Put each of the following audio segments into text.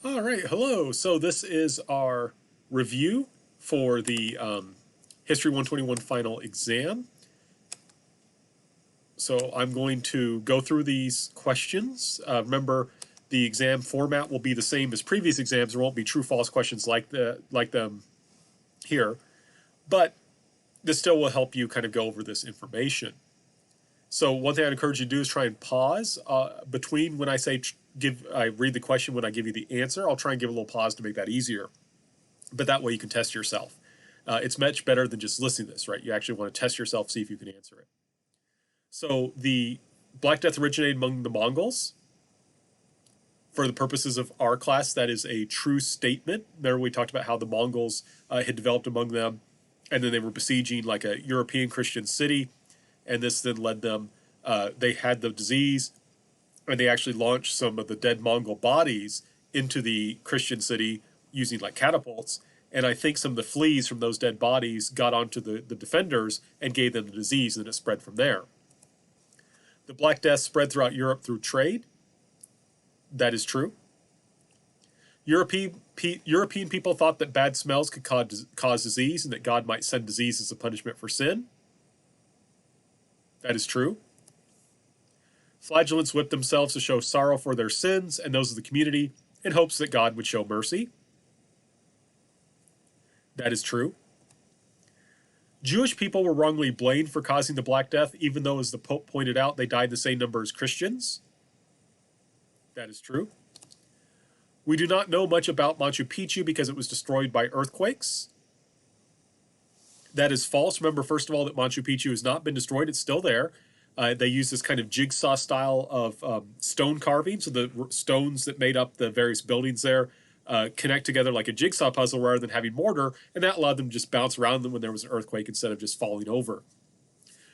All right, hello. So this is our review for the History 121 final exam. So I'm going to go through these questions. Remember, the exam format will be the same as previous exams. There won't be true/false questions like them here, but this still will help you kind of go over this information. So one thing I'd encourage you to do is try and pause between when I say I read the question when I give you the answer. I'll try and give a little pause to make that easier. But that way you can test yourself. It's much better than just listening to this, right? You actually want to test yourself, see if you can answer it. So the Black Death originated among the Mongols. For the purposes of our class, that is a true statement. There we talked about how the Mongols had developed among them, and then they were besieging like a European Christian city, and this then led them, they had the disease, and they actually launched some of the dead Mongol bodies into the Christian city using like catapults. And I think some of the fleas from those dead bodies got onto the defenders and gave them the disease, and it spread from there. The Black Death spread throughout Europe through trade. That is true. European people thought that bad smells could cause disease and that God might send disease as a punishment for sin. That is true. Flagellants whipped themselves to show sorrow for their sins and those of the community in hopes that God would show mercy. That is true. Jewish people were wrongly blamed for causing the Black Death, even though, as the Pope pointed out, they died the same number as Christians. That is true. We do not know much about Machu Picchu because it was destroyed by earthquakes. That is false. Remember, first of all, that Machu Picchu has not been destroyed. It's still there. They use this kind of jigsaw style of stone carving. So the stones that made up the various buildings there connect together like a jigsaw puzzle rather than having mortar. And that allowed them to just bounce around them when there was an earthquake instead of just falling over.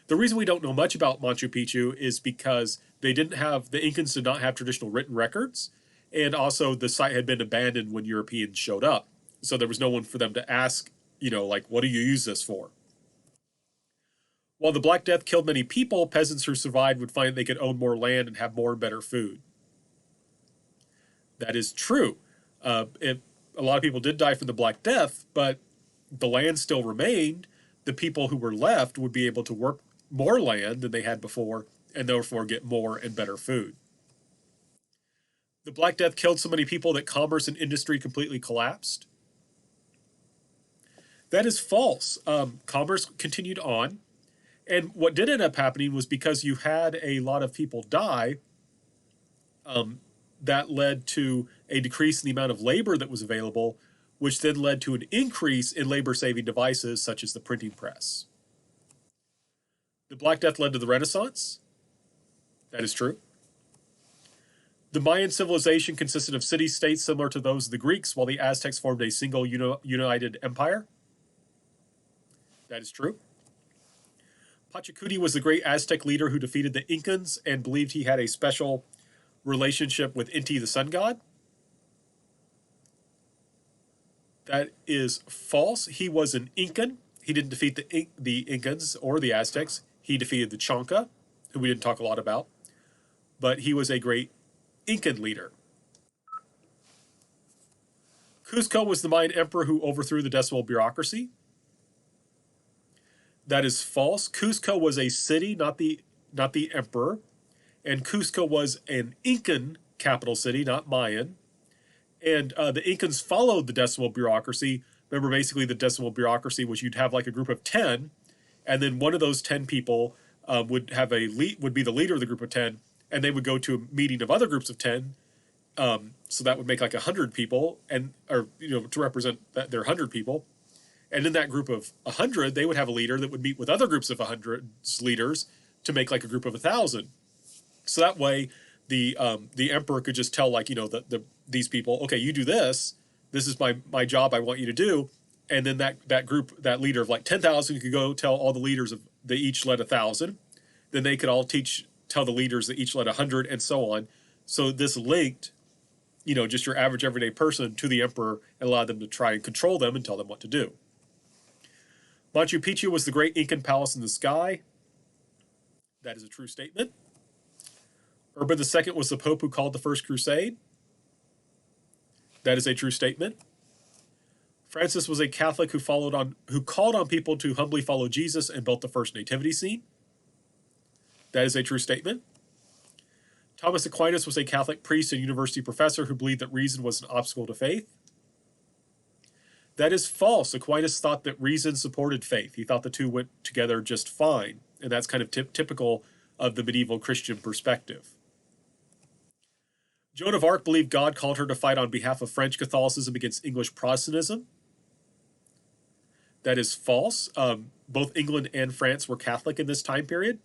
The reason we don't know much about Machu Picchu is because the Incans did not have traditional written records. And also the site had been abandoned when Europeans showed up. So there was no one for them to ask, like, what do you use this for? While the Black Death killed many people, peasants who survived would find they could own more land and have more and better food. That is true. A lot of people did die from the Black Death, but the land still remained. The people who were left would be able to work more land than they had before and therefore get more and better food. The Black Death killed so many people that commerce and industry completely collapsed. That is false. Commerce continued on. And what did end up happening was because you had a lot of people die, that led to a decrease in the amount of labor that was available, which then led to an increase in labor-saving devices such as the printing press. The Black Death led to the Renaissance. That is true. The Mayan civilization consisted of city-states similar to those of the Greeks, while the Aztecs formed a single united empire. That is true. Pachacuti was the great Aztec leader who defeated the Incans and believed he had a special relationship with Inti, the sun god. That is false. He was an Incan. He didn't defeat the Incans or the Aztecs. He defeated the Chanca, who we didn't talk a lot about. But he was a great Incan leader. Cusco was the Mayan emperor who overthrew the decimal bureaucracy. That is false. Cusco was a city, not the emperor. And Cusco was an Incan capital city, not Mayan. And the Incans followed the decimal bureaucracy. Remember, basically, the decimal bureaucracy was you'd have like a group of 10, and then one of those 10 people would be the leader of the group of 10, and they would go to a meeting of other groups of 10. So that would make like 100 people, to represent their 100 people. And in that group of 100, they would have a leader that would meet with other groups of 100 leaders to make like a group of 1,000. So that way, the emperor could just tell these people, okay, you do this. This is my job. I want you to do. And then that leader of like 10,000 could go tell all the leaders they each led 1,000. Then they could all tell the leaders that each led 100, and so on. So this linked, just your average everyday person to the emperor and allowed them to try and control them and tell them what to do. Machu Picchu was the great Incan palace in the sky. That is a true statement. Urban II was the pope who called the First Crusade. That is a true statement. Francis was a Catholic who called on people to humbly follow Jesus and built the first nativity scene. That is a true statement. Thomas Aquinas was a Catholic priest and university professor who believed that reason was an obstacle to faith. That is false. Aquinas thought that reason supported faith. He thought the two went together just fine, and that's kind of typical of the medieval Christian perspective. Joan of Arc believed God called her to fight on behalf of French Catholicism against English Protestantism. That is false. Both England and France were Catholic in this time period,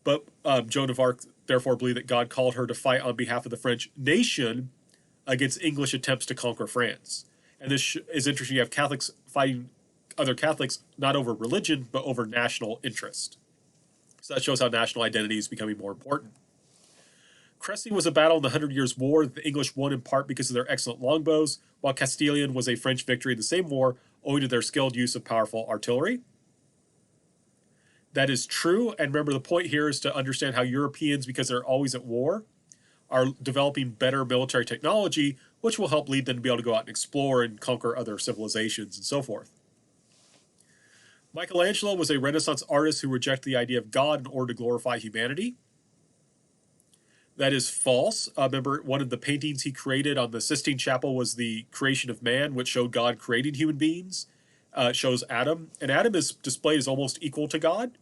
but Joan of Arc therefore believed that God called her to fight on behalf of the French nation against English attempts to conquer France. And this is interesting. You have Catholics fighting other Catholics not over religion, but over national interest. So that shows how national identity is becoming more important. Crecy was a battle in the 100 Years' War that the English won in part because of their excellent longbows, while Castilian was a French victory in the same war owing to their skilled use of powerful artillery. That is true, and remember the point here is to understand how Europeans, because they're always at war, are developing better military technology, which will help lead them to be able to go out and explore and conquer other civilizations and so forth. Michelangelo was a Renaissance artist who rejected the idea of God in order to glorify humanity. That is false. Remember, one of the paintings he created on the Sistine Chapel was the creation of man, which showed God creating human beings. It shows Adam, and Adam is displayed as almost equal to God.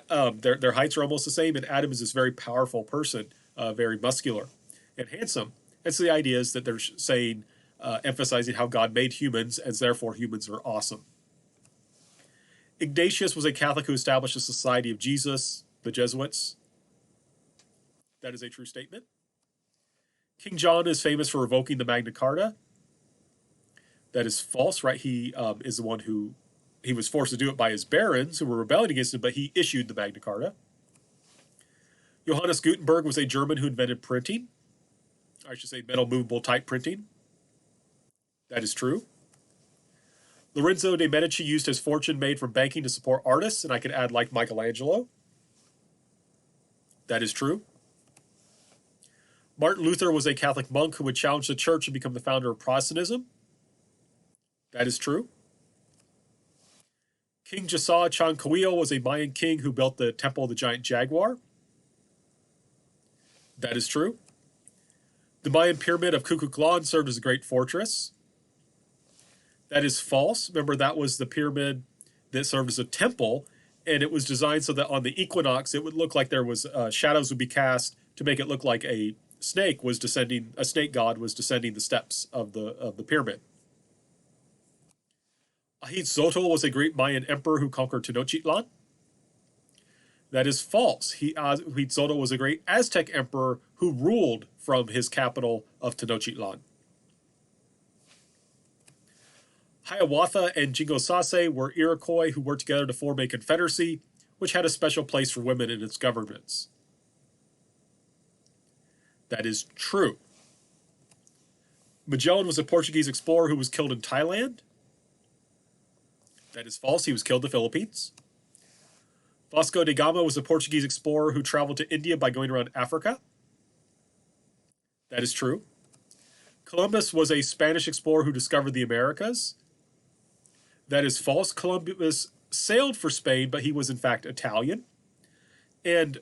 Their heights are almost the same, and Adam is this very powerful person, very muscular and handsome. And so the idea is that they're saying, emphasizing how God made humans, and therefore humans are awesome. Ignatius was a Catholic who established the Society of Jesus, the Jesuits. That is a true statement. King John is famous for revoking the Magna Carta. That is false, right? He is the one who, he was forced to do it by his barons who were rebelling against him, but he issued the Magna Carta. Johannes Gutenberg was a German who invented printing. I should say metal movable type printing. That is true. Lorenzo de' Medici used his fortune made from banking to support artists, and I could add like Michelangelo. That is true. Martin Luther was a Catholic monk who would challenge the church and become the founder of Protestantism. That is true. King Jasa Chancahuillo was a Mayan king who built the Temple of the Giant Jaguar. That is true. The Mayan pyramid of Kukulkan served as a great fortress. That is false. Remember, that was the pyramid that served as a temple, and it was designed so that on the equinox, it would look like there was shadows would be cast to make it look like a snake was descending. A snake god was descending the steps of the pyramid. Ahitzotl was a great Mayan emperor who conquered Tenochtitlan. That is false. Ahitzotl was a great Aztec emperor who ruled from his capital of Tenochtitlan. Hiawatha and Jingosase were Iroquois who worked together to form a confederacy, which had a special place for women in its governments. That is true. Magellan was a Portuguese explorer who was killed in Thailand. That is false. He was killed in the Philippines. Vasco da Gama was a Portuguese explorer who traveled to India by going around Africa. That is true. Columbus was a Spanish explorer who discovered the Americas. That is false. Columbus sailed for Spain, but he was in fact Italian. And,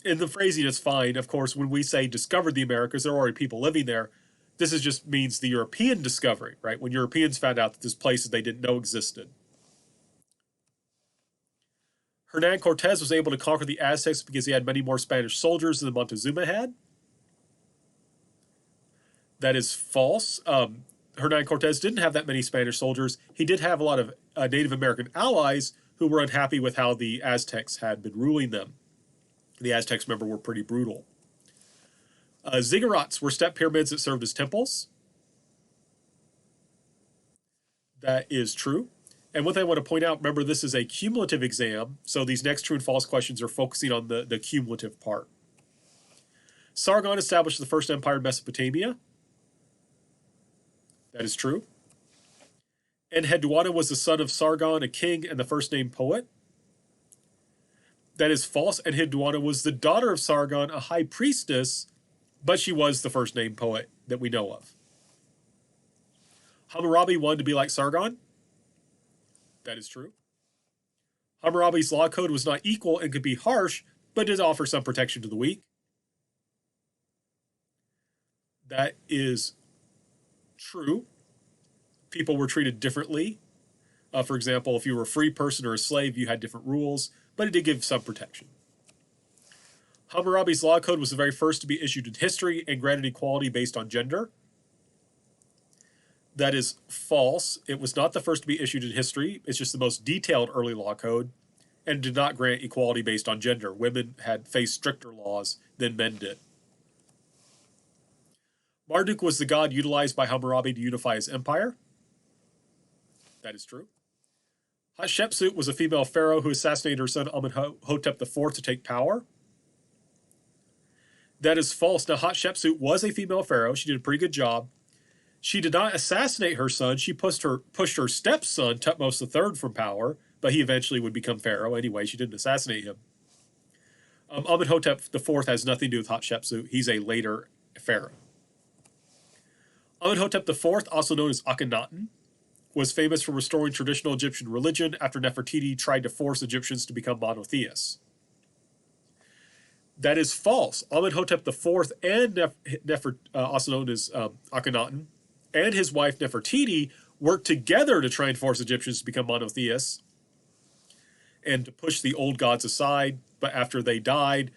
in the phrasing, it's fine. Of course, when we say discovered the Americas, there are already people living there. This just means the European discovery, right? When Europeans found out that there's places they didn't know existed. Hernan Cortez was able to conquer the Aztecs because he had many more Spanish soldiers than Montezuma had. That is false. Hernan Cortez didn't have that many Spanish soldiers. He did have a lot of Native American allies who were unhappy with how the Aztecs had been ruling them. The Aztecs, remember, were pretty brutal. Ziggurats were step pyramids that served as temples. That is true. And one thing I want to point out, remember, this is a cumulative exam, so these next true and false questions are focusing on the cumulative part. Sargon established the first empire in Mesopotamia. That is true. Enheduanna was the son of Sargon, a king, and the first named poet. That is false. Enheduanna was the daughter of Sargon, a high priestess, but she was the first named poet that we know of. Hammurabi wanted to be like Sargon. That is true. Hammurabi's law code was not equal and could be harsh, but did offer some protection to the weak. That is true. People were treated differently. For example, if you were a free person or a slave, you had different rules, but it did give some protection. Hammurabi's law code was the very first to be issued in history and granted equality based on gender. That is false. It was not the first to be issued in history. It's just the most detailed early law code and did not grant equality based on gender. Women had faced stricter laws than men did. Marduk was the god utilized by Hammurabi to unify his empire. That is true. Hatshepsut was a female pharaoh who assassinated her son Amenhotep IV to take power. That is false. Now, Hatshepsut was a female pharaoh. She did a pretty good job. She did not assassinate her son. She pushed her stepson, Thutmose III, from power, but he eventually would become pharaoh anyway. She didn't assassinate him. Amenhotep IV has nothing to do with Hatshepsut. He's a later pharaoh. Amenhotep IV, also known as Akhenaten, was famous for restoring traditional Egyptian religion after Nefertiti tried to force Egyptians to become monotheists. That is false. Amenhotep IV and also known as Akhenaten, and his wife Nefertiti worked together to try and force Egyptians to become monotheists and to push the old gods aside. But after they died,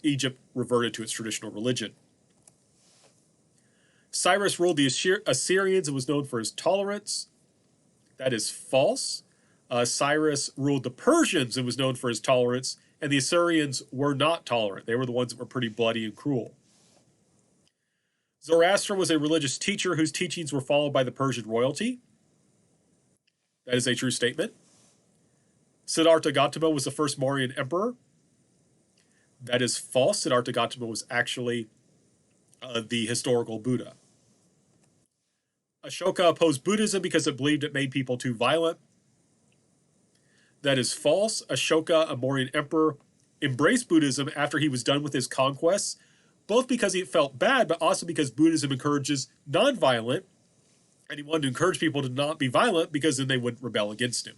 Egypt reverted to its traditional religion. Cyrus ruled the Assyrians and was known for his tolerance. That is false. Cyrus ruled the Persians and was known for his tolerance, and the Assyrians were not tolerant. They were the ones that were pretty bloody and cruel. Zoroaster was a religious teacher whose teachings were followed by the Persian royalty. That is a true statement. Siddhartha Gautama was the first Mauryan emperor. That is false. Siddhartha Gautama was actually the historical Buddha. Ashoka opposed Buddhism because it believed it made people too violent. That is false. Ashoka, a Mauryan emperor, embraced Buddhism after he was done with his conquests, both because he felt bad, but also because Buddhism encourages nonviolent, and he wanted to encourage people to not be violent because then they wouldn't rebel against him.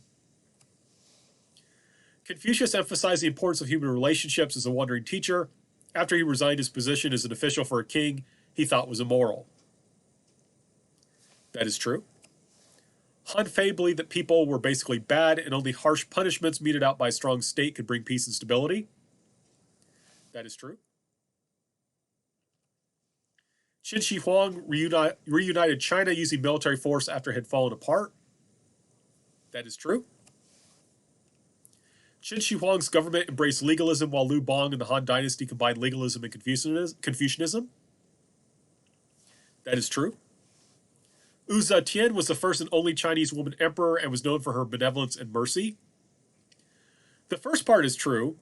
Confucius emphasized the importance of human relationships as a wandering teacher. After he resigned his position as an official for a king he thought was immoral. That is true. Han Fei believed that people were basically bad and only harsh punishments meted out by a strong state could bring peace and stability. That is true. Qin Shi Huang reunited China using military force after it had fallen apart. That is true. Qin Shi Huang's government embraced legalism while Liu Bang and the Han Dynasty combined legalism and Confucianism. That is true. Wu Zetian was the first and only Chinese woman emperor and was known for her benevolence and mercy. The first part is true.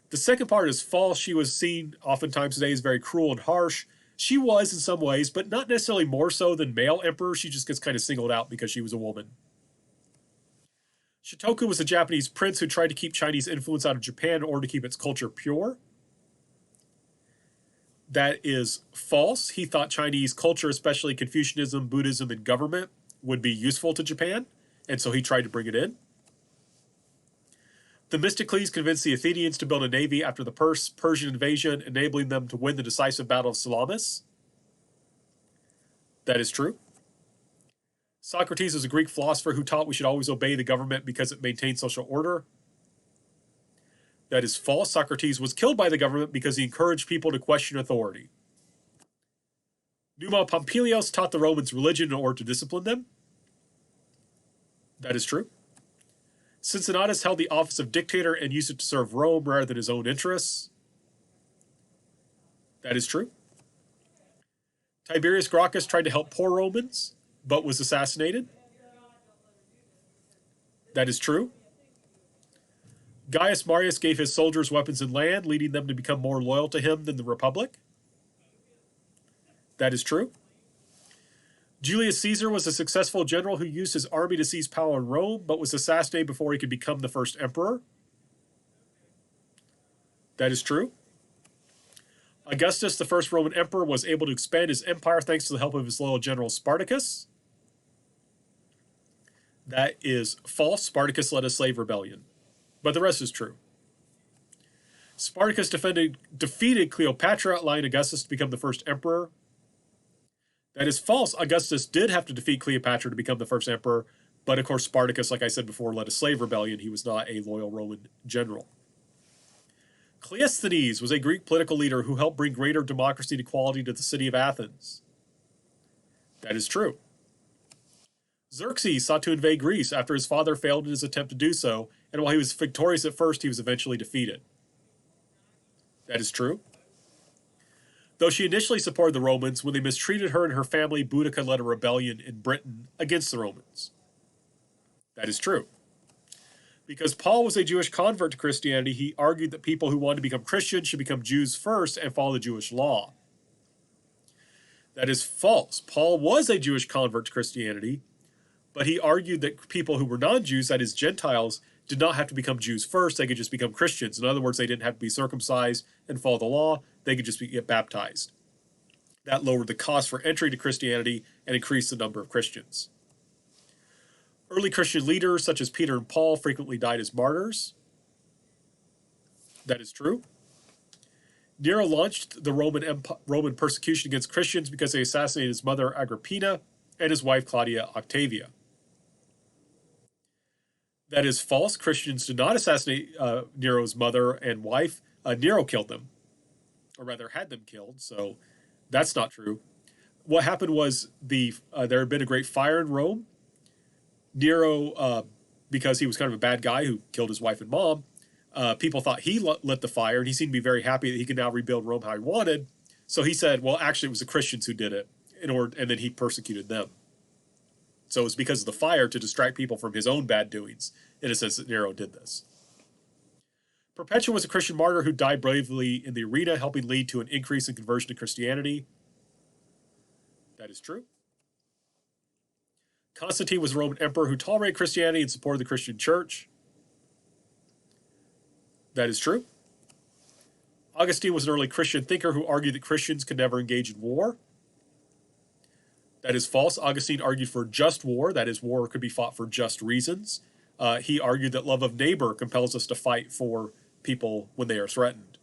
The second part is false. She was seen oftentimes today as very cruel and harsh. She was in some ways, but not necessarily more so than male emperors. She just gets kind of singled out because she was a woman. Shitoku was a Japanese prince who tried to keep Chinese influence out of Japan in order to keep its culture pure. That is false. He thought Chinese culture, especially Confucianism, Buddhism, and government, would be useful to Japan, and so he tried to bring it in. Themistocles convinced the Athenians to build a navy after the Persian invasion, enabling them to win the decisive Battle of Salamis. That is true. Socrates was a Greek philosopher who taught we should always obey the government because it maintained social order. That is false. Socrates was killed by the government because he encouraged people to question authority. Numa Pompilius taught the Romans religion in order to discipline them. That is true. Cincinnatus held the office of dictator and used it to serve Rome rather than his own interests. That is true. Tiberius Gracchus tried to help poor Romans, but was assassinated. That is true. Gaius Marius gave his soldiers weapons and land, leading them to become more loyal to him than the Republic. That is true. Julius Caesar was a successful general who used his army to seize power in Rome, but was assassinated before he could become the first emperor. That is true. Augustus, the first Roman emperor, was able to expand his empire thanks to the help of his loyal general Spartacus. That is false. Spartacus led a slave rebellion. But the rest is true. Spartacus defeated Cleopatra, allowing Augustus to become the first emperor. That is false. Augustus did have to defeat Cleopatra to become the first emperor, but of course Spartacus, like I said before, led a slave rebellion. He was not a loyal Roman general. Cleisthenes was a Greek political leader who helped bring greater democracy and equality to the city of Athens. That is true. Xerxes sought to invade Greece after his father failed in his attempt to do so, and while he was victorious at first, he was eventually defeated. That is true. Though she initially supported the Romans, when they mistreated her and her family, Boudica led a rebellion in Britain against the Romans. That is true. Because Paul was a Jewish convert to Christianity, he argued that people who wanted to become Christians should become Jews first and follow the Jewish law. That is false. Paul was a Jewish convert to Christianity, but he argued that people who were non-Jews, that is Gentiles, did not have to become Jews first. They could just become Christians. In other words, they didn't have to be circumcised and follow the law. They could just get baptized. That lowered the cost for entry to Christianity and increased the number of Christians. Early Christian leaders, such as Peter and Paul, frequently died as martyrs. That is true. Nero launched the Roman persecution against Christians because they assassinated his mother Agrippina and his wife Claudia Octavia. That is false. Christians did not assassinate Nero's mother and wife. Nero killed them, or rather had them killed, so that's not true. What happened was there had been a great fire in Rome. Nero, because he was kind of a bad guy who killed his wife and mom, people thought he lit the fire, and he seemed to be very happy that he could now rebuild Rome how he wanted. So he said, well, actually, it was the Christians who did it, and then he persecuted them. So it was because of the fire to distract people from his own bad doings, in a sense, that Nero did this. Perpetua was a Christian martyr who died bravely in the arena, helping lead to an increase in conversion to Christianity. That is true. Constantine was a Roman emperor who tolerated Christianity and supported the Christian church. That is true. Augustine was an early Christian thinker who argued that Christians could never engage in war. That is false. Augustine argued for just war, that is, war could be fought for just reasons. He argued that love of neighbor compels us to fight for people when they are threatened.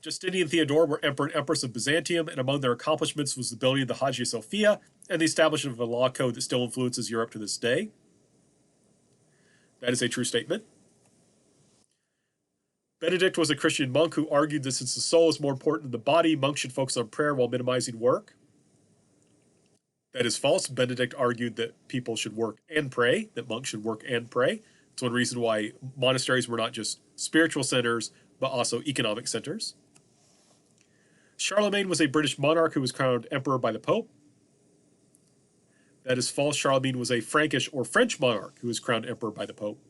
Justinian and Theodore were emperor and empress of Byzantium, and among their accomplishments was the building of the Hagia Sophia and the establishment of a law code that still influences Europe to this day. That is a true statement. Benedict was a Christian monk who argued that since the soul is more important than the body, monks should focus on prayer while minimizing work. That is false. Benedict argued that people should work and pray, that monks should work and pray. It's one reason why monasteries were not just spiritual centers, but also economic centers. Charlemagne was a British monarch who was crowned emperor by the Pope. That is false. Charlemagne was a Frankish or French monarch who was crowned emperor by the Pope.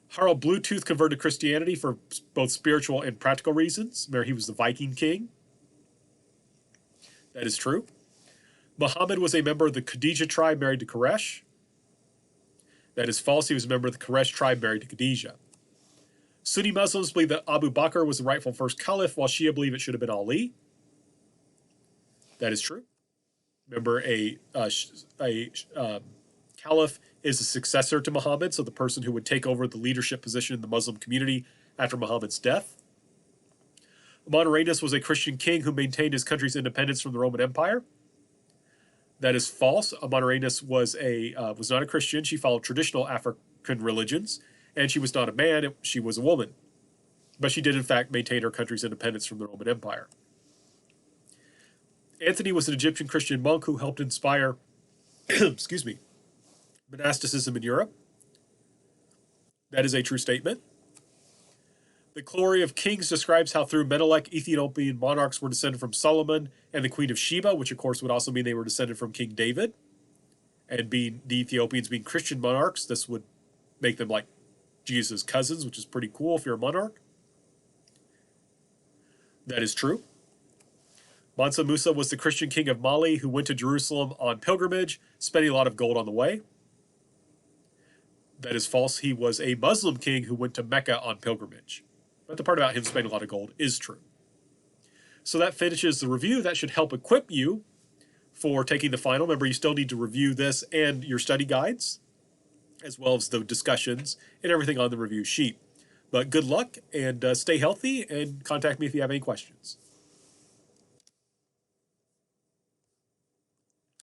Harald Bluetooth converted to Christianity for both spiritual and practical reasons. Remember, he was the Viking king. That is true. Muhammad was a member of the Khadija tribe married to Quraysh. That is false. He was a member of the Quraysh tribe married to Khadija. Sunni Muslims believe that Abu Bakr was the rightful first caliph, while Shia believe it should have been Ali. That is true. Remember, a caliph is a successor to Muhammad, so the person who would take over the leadership position in the Muslim community after Muhammad's death. Amonarenus was a Christian king who maintained his country's independence from the Roman Empire. That is false. Amonarenus was not a Christian. She followed traditional African religions, and she was not a man. She was a woman. But she did, in fact, maintain her country's independence from the Roman Empire. Anthony was an Egyptian Christian monk who helped inspire monasticism in Europe. That is a true statement. The Glory of Kings describes how through Menelik, Ethiopian monarchs were descended from Solomon and the Queen of Sheba, which of course would also mean they were descended from King David. And being the Ethiopians being Christian monarchs, this would make them like Jesus' cousins, which is pretty cool if you're a monarch. That is true. Mansa Musa was the Christian king of Mali who went to Jerusalem on pilgrimage, spending a lot of gold on the way. That is false. He was a Muslim king who went to Mecca on pilgrimage. But the part about him spending a lot of gold is true. So that finishes the review. That should help equip you for taking the final. Remember, you still need to review this and your study guides, as well as the discussions and everything on the review sheet. But good luck, and stay healthy, and contact me if you have any questions.